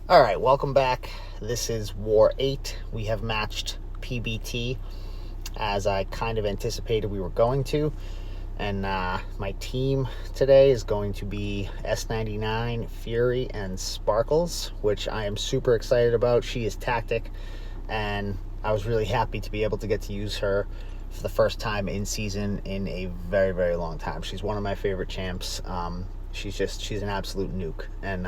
All right, welcome back. This is War 8. We have matched PBT as I kind of anticipated we were going to. And my team today is going to be S99, Fury, and Sparkles, which I am super excited about. She is tactic, and I was really happy to be able to get to use her for the first time in season in a very, very long time. She's one of my favorite champs. She's an absolute nuke. And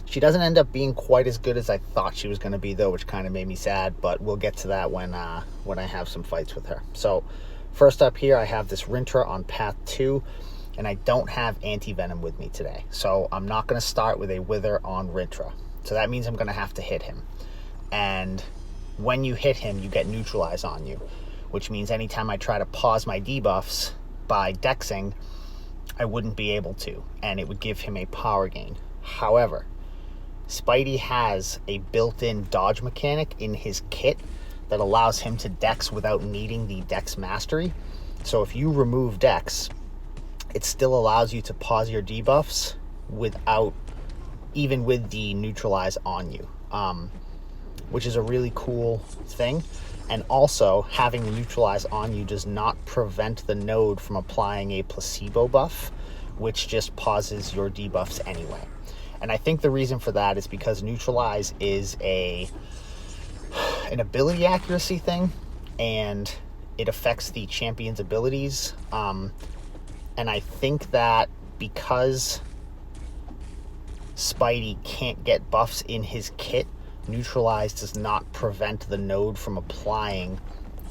she doesn't end up being quite as good as I thought she was going to be, though, which kind of made me sad, but we'll get to that when I have some fights with her. So first up here, I have this Rintrah on path 2, and I don't have anti-venom with me today. So I'm not going to start with a wither on Rintrah. So that means I'm going to have to hit him. And when you hit him, you get neutralize on you, which means anytime I try to pause my debuffs by dexing, I wouldn't be able to, and it would give him a power gain. However, Spidey has a built-in dodge mechanic in his kit that allows him to dex without needing the dex mastery. So if you remove dex, it still allows you to pause your debuffs without, even with the neutralize on you, which is a really cool thing. And also, having the neutralize on you does not prevent the node from applying a placebo buff, which just pauses your debuffs anyway. And I think the reason for that is because neutralize is an ability accuracy thing, and it affects the champion's abilities. And I think that because Spidey can't get buffs in his kit, neutralize does not prevent the node from applying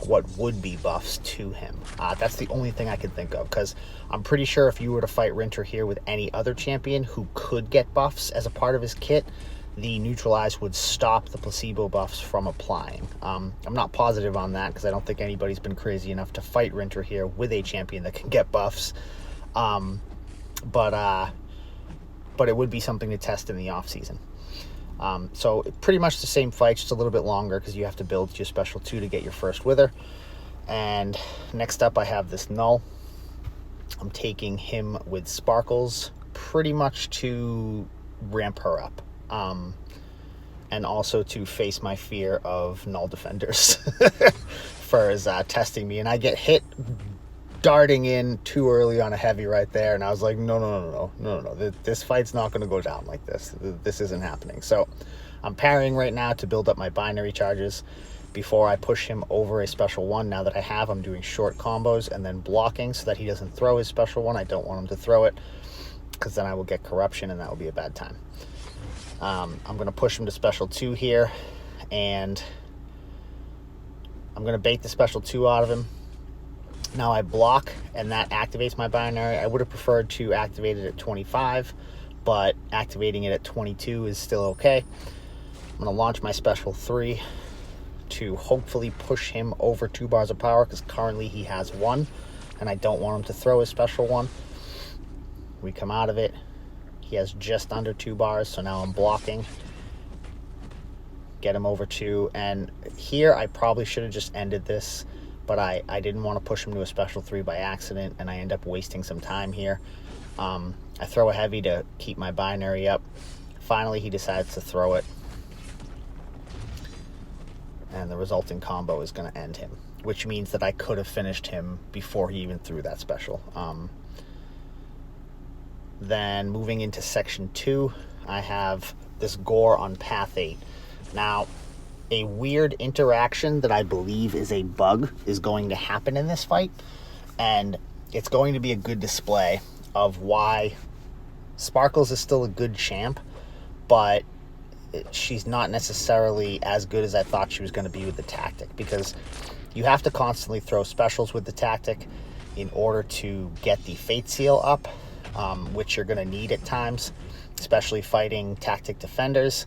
what would be buffs to him. That's the only thing I can think of, because I'm pretty sure if you were to fight Rintrah here with any other champion who could get buffs as a part of his kit, the neutralize would stop the placebo buffs from applying. I'm not positive on that because I don't think anybody's been crazy enough to fight Rintrah here with a champion that can get buffs. But it would be something to test in the off season. So pretty much the same fight, just a little bit longer because you have to build your special 2 to get your first wither. And next up I have this Null. I'm taking him with Sparkles pretty much to ramp her up, and also to face my fear of Null defenders for his testing me. And I get hit darting in too early on a heavy right there, and I was like, no, this fight's not going to go down like this. This isn't happening. So I'm parrying right now to build up my binary charges before I push him over a special 1. Now that I have, I'm doing short combos and then blocking so that he doesn't throw his special 1. I don't want him to throw it because then I will get corruption, and that will be a bad time. I'm going to push him to special 2 here, and I'm going to bait the special 2 out of him. Now I block, and that activates my binary. I would have preferred to activate it at 25, but activating it at 22 is still okay. I'm going to launch my special 3 to hopefully push him over 2 bars of power, because currently he has 1, and I don't want him to throw his special 1. We come out of it. He has just under 2 bars, so now I'm blocking. Get him over 2, and here I probably should have just ended this, but I didn't want to push him to a special 3 by accident, and I end up wasting some time here. I throw a heavy to keep my binary up. Finally, he decides to throw it, and the resulting combo is going to end him, which means that I could have finished him before he even threw that special. Then moving into section 2, I have this Gore on path 8. Now, a weird interaction that I believe is a bug is going to happen in this fight, and it's going to be a good display of why Sparkles is still a good champ, but she's not necessarily as good as I thought she was going to be with the tactic, because you have to constantly throw specials with the tactic in order to get the Fate Seal up, which you're going to need at times, especially fighting tactic defenders.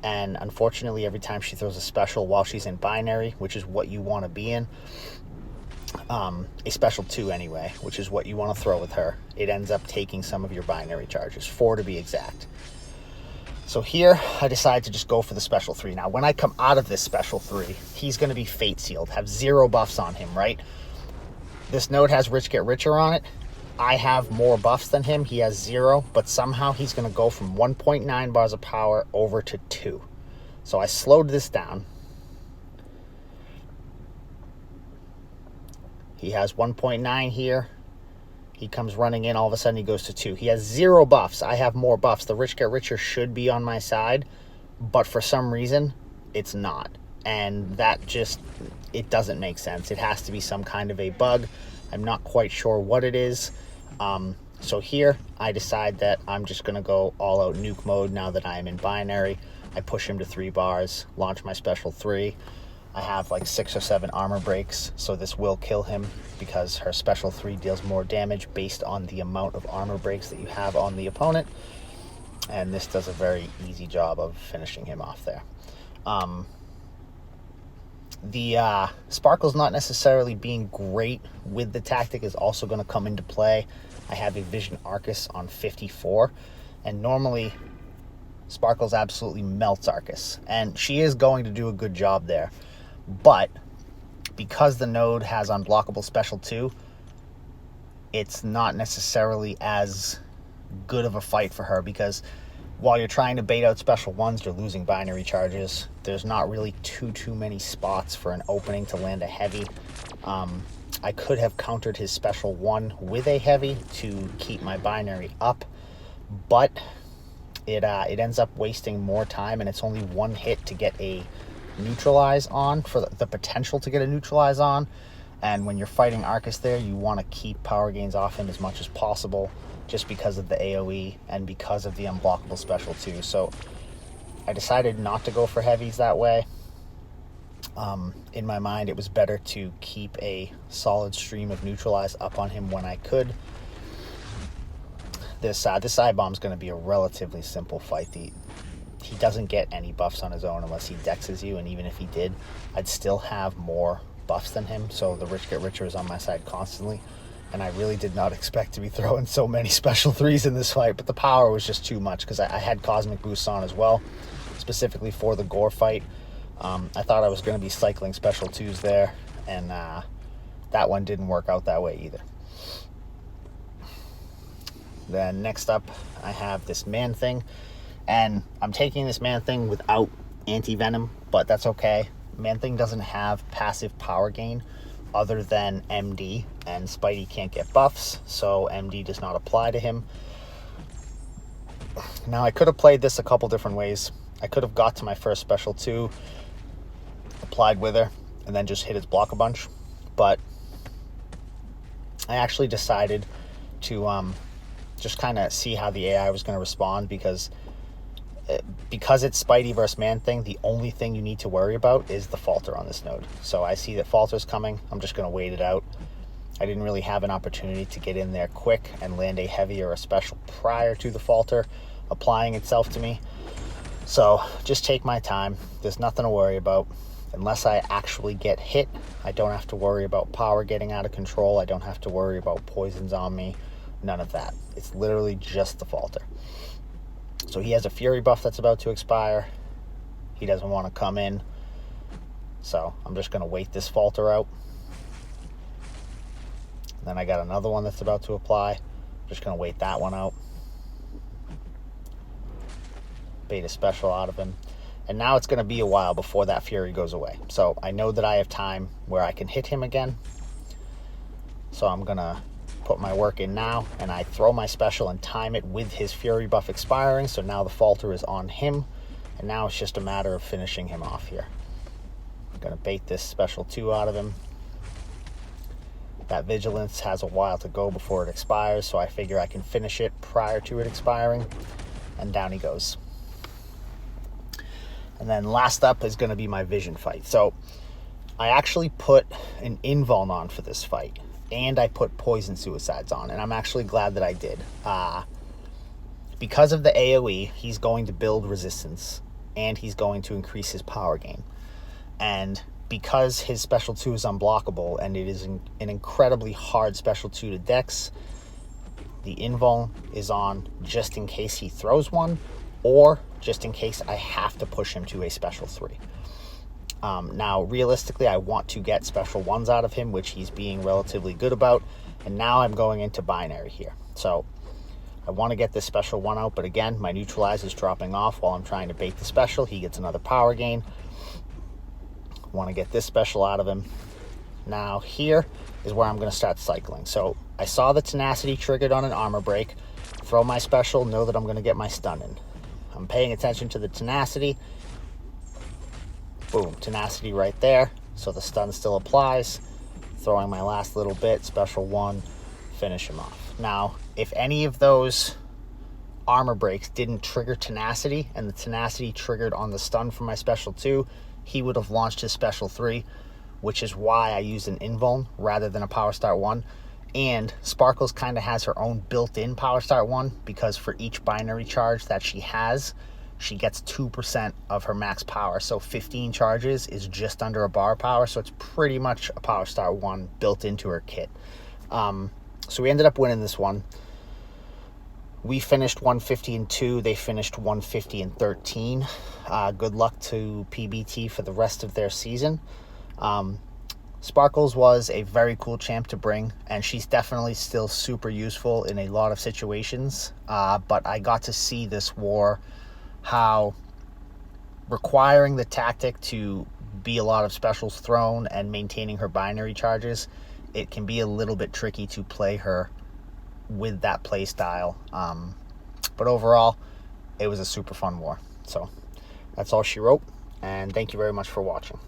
And unfortunately, every time she throws a special while she's in binary, which is what you want to be in, a special 2 anyway, which is what you want to throw with her, it ends up taking some of your binary charges, 4 to be exact. So here, I decide to just go for the special 3. Now, when I come out of this special 3, he's going to be Fate Sealed, have 0 buffs on him, right? This node has Rich Get Richer on it. I have more buffs than him. He has 0, but somehow he's going to go from 1.9 bars of power over to 2. So I slowed this down. He has 1.9 here. He comes running in. All of a sudden, he goes to 2. He has 0 buffs. I have more buffs. The rich get richer should be on my side, but for some reason, it's not. And that just, it doesn't make sense. It has to be some kind of a bug. I'm not quite sure what it is. So here, I decide that I'm just going to go all-out nuke mode now that I am in binary. I push him to 3 bars, launch my special 3. I have like 6 or 7 armor breaks, so this will kill him because her special 3 deals more damage based on the amount of armor breaks that you have on the opponent. And this does a very easy job of finishing him off there. The sparkles not necessarily being great with the tactic is also going to come into play. I have a Vision Arcus on 54, and normally Sparkles absolutely melts Arcus, and she is going to do a good job there. But because the node has unblockable special 2, it's not necessarily as good of a fight for her, because while you're trying to bait out special 1s, you're losing binary charges. There's not really too many spots for an opening to land a heavy. I could have countered his special 1 with a heavy to keep my binary up, but it ends up wasting more time, and it's only 1 hit to get a neutralize on, for the potential to get a neutralize on. And when you're fighting Arcus there, you want to keep power gains off him as much as possible, just because of the AoE and because of the unblockable special 2. So I decided not to go for heavies that way. In my mind, it was better to keep a solid stream of neutralize up on him when I could. This Ibom's going to be a relatively simple fight. He doesn't get any buffs on his own unless he dexes you, and even if he did, I'd still have more buffs than him, so the rich get richer is on my side constantly. And I really did not expect to be throwing so many special 3s in this fight, but the power was just too much because I had cosmic boosts on as well, specifically for the Gore fight. I thought I was going to be cycling special 2s there, and that one didn't work out that way either. Then next up, I have this Man-Thing, and I'm taking this Man-Thing without anti-venom, but that's okay. Man-Thing doesn't have passive power gain other than MD, and Spidey can't get buffs, so MD does not apply to him. Now, I could have played this a couple different ways. I could have got to my first special 2, applied Wither, and then just hit his block a bunch, but I actually decided to just kind of see how the AI was going to respond, because it's Spidey versus Man-Thing, the only thing you need to worry about is the falter on this node. So I see that falter's coming. I'm just going to wait it out. I didn't really have an opportunity to get in there quick and land a heavy or a special prior to the falter applying itself to me. So just take my time. There's nothing to worry about. Unless I actually get hit, I don't have to worry about power getting out of control. I don't have to worry about poisons on me. None of that. It's literally just the falter. So he has a Fury buff that's about to expire. He doesn't want to come in. So I'm just going to wait this falter out. Then I got another one that's about to apply. I'm just going to wait that one out. Bait a special out of him. And now it's going to be a while before that Fury goes away. So I know that I have time where I can hit him again. So I'm going to put my work in now, and I throw my special and time it with his Fury buff expiring, so now the falter is on him, and now it's just a matter of finishing him off here. I'm going to bait this special 2 out of him. That Vigilance has a while to go before it expires, so I figure I can finish it prior to it expiring, and down he goes. And then last up is going to be my Vision fight. So I actually put an invuln on for this fight, and I put Poison Suicides on, and I'm actually glad that I did. Because of the AoE, he's going to build resistance, and he's going to increase his power gain. And because his special 2 is unblockable, and it is an incredibly hard special 2 to dex, the invuln is on just in case he throws one, or just in case I have to push him to a special 3. Now, realistically, I want to get special 1s out of him, which he's being relatively good about, And now I'm going into binary here. So I want to get this special 1 out, but again, my neutralizer is dropping off while I'm trying to bait the special. He gets another power gain. Want to get this special out of him. Now here is where I'm going to start cycling. So I saw the tenacity triggered on an armor break. Throw my special, know that I'm going to get my stun in. I'm paying attention to the tenacity. Boom, tenacity right there. So the stun still applies. Throwing my last little bit, special 1, finish him off. Now, if any of those armor breaks didn't trigger tenacity and the tenacity triggered on the stun from my special 2, he would have launched his special 3, which is why I used an invuln rather than a power start 1. And Sparkles kind of has her own built-in power start 1, because for each binary charge that she has, she gets 2% of her max power. So 15 charges is just under a bar power, so it's pretty much a power start 1 built into her kit. So we ended up winning this one. We finished 150-2. They finished 150-13. Good luck to PBT for the rest of their season. Sparkles was a very cool champ to bring, and she's definitely still super useful in a lot of situations. But I got to see this war, how requiring the tactic to be a lot of specials thrown and maintaining her binary charges, it can be a little bit tricky to play her with that play style. But overall, it was a super fun war. So that's all she wrote, and thank you very much for watching.